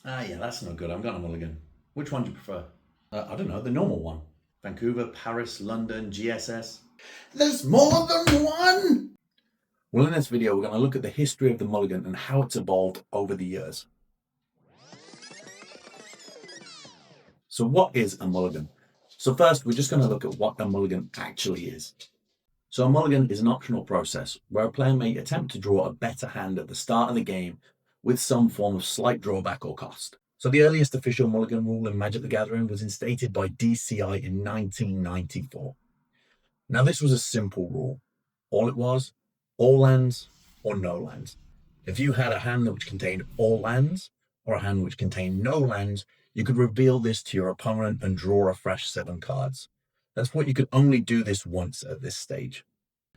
Ah, yeah, that's no good. I'm going to Mulligan. Which one do you prefer? I don't know, the normal one. Vancouver, Paris, London, GSS. There's more than one! Well, in this video, we're going to look at the history of the Mulligan and how it's evolved over the years. So what is a Mulligan? So first, we're just going to look at what a Mulligan actually is. So a Mulligan is an optional process where a player may attempt to draw a better hand at the start of the game with some form of slight drawback or cost. So the earliest official Mulligan rule in Magic the Gathering was instated by DCI in 1994. Now this was a simple rule. All it was, all lands or no lands. If you had a hand which contained all lands or a hand which contained no lands, you could reveal this to your opponent and draw a fresh 7 cards. That's what you could only do this once at this stage.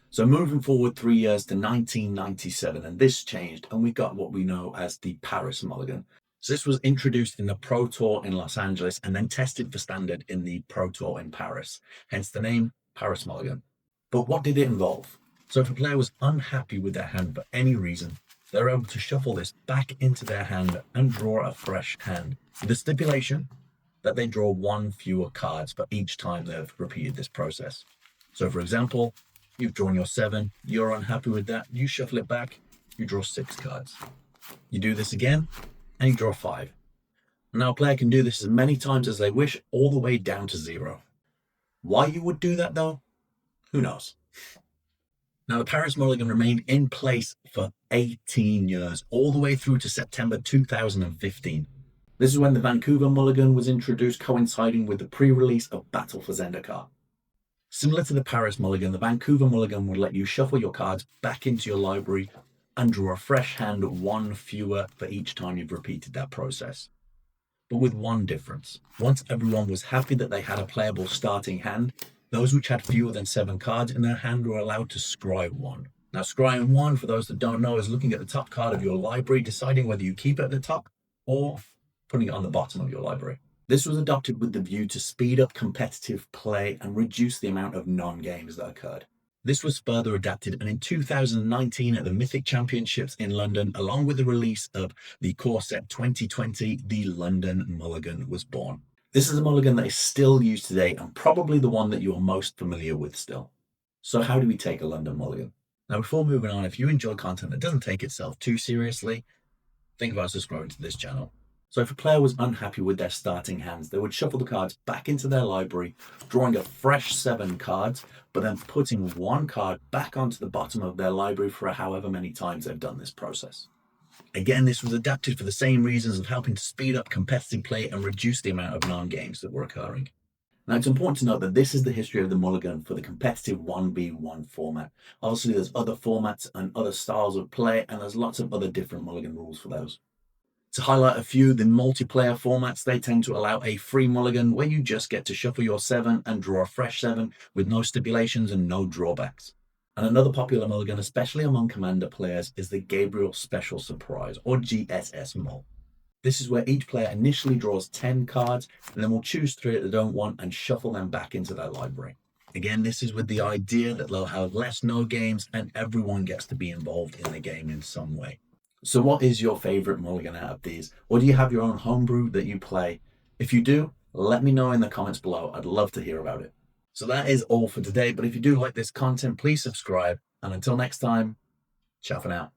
So moving forward 3 years to 1997, and this changed, and we got what we know as the Paris Mulligan. So this was introduced in the Pro Tour in Los Angeles and then tested for standard in the Pro Tour in Paris, hence the name Paris Mulligan. But what did it involve? So if a player was unhappy with their hand for any reason, they're able to shuffle this back into their hand and draw a fresh hand, with the stipulation that they draw 1 fewer cards for each time they've repeated this process. So for example, you've drawn your 7, you're unhappy with that, you shuffle it back, you draw 6 cards. You do this again, and you draw 5. Now a player can do this as many times as they wish, all the way down to 0. Why you would do that though? Who knows? Now the Paris Mulligan remained in place for 18 years, all the way through to September 2015. This is when the Vancouver Mulligan was introduced, coinciding with the pre-release of Battle for Zendikar. Similar to the Paris Mulligan, the Vancouver Mulligan would let you shuffle your cards back into your library and draw a fresh hand 1 fewer for each time you've repeated that process. But with one difference. Once everyone was happy that they had a playable starting hand, those which had fewer than 7 cards in their hand were allowed to scry 1. Now scrying 1, for those that don't know, is looking at the top card of your library, deciding whether you keep it at the top or putting it on the bottom of your library. This was adopted with the view to speed up competitive play and reduce the amount of non-games that occurred. This was further adapted, and in 2019 at the Mythic Championships in London, along with the release of the core set 2020, the London Mulligan was born. This is a mulligan that is still used today and probably the one that you are most familiar with still. So how do we take a London Mulligan? Now before moving on, if you enjoy content that doesn't take itself too seriously, think about subscribing to this channel. So if a player was unhappy with their starting hands, they would shuffle the cards back into their library, drawing a fresh 7 cards, but then putting 1 card back onto the bottom of their library for however many times they've done this process. Again, this was adapted for the same reasons of helping to speed up competitive play and reduce the amount of non-games that were occurring. Now, it's important to note that this is the history of the Mulligan for the competitive 1v1 format. Obviously, there's other formats and other styles of play, and there's lots of other different Mulligan rules for those. To highlight a few, the multiplayer formats, they tend to allow a free mulligan where you just get to shuffle your 7 and draw a fresh 7 with no stipulations and no drawbacks. And another popular mulligan, especially among Commander players, is the Gabriel Special Surprise, or GSS Mull. This is where each player initially draws 10 cards and then will choose 3 that they don't want and shuffle them back into their library. Again, this is with the idea that they'll have less no games and everyone gets to be involved in the game in some way. So what is your favorite mulligan out of these? Or do you have your own homebrew that you play? If you do, let me know in the comments below. I'd love to hear about it. So that is all for today. But if you do like this content, please subscribe. And until next time, ciao for now.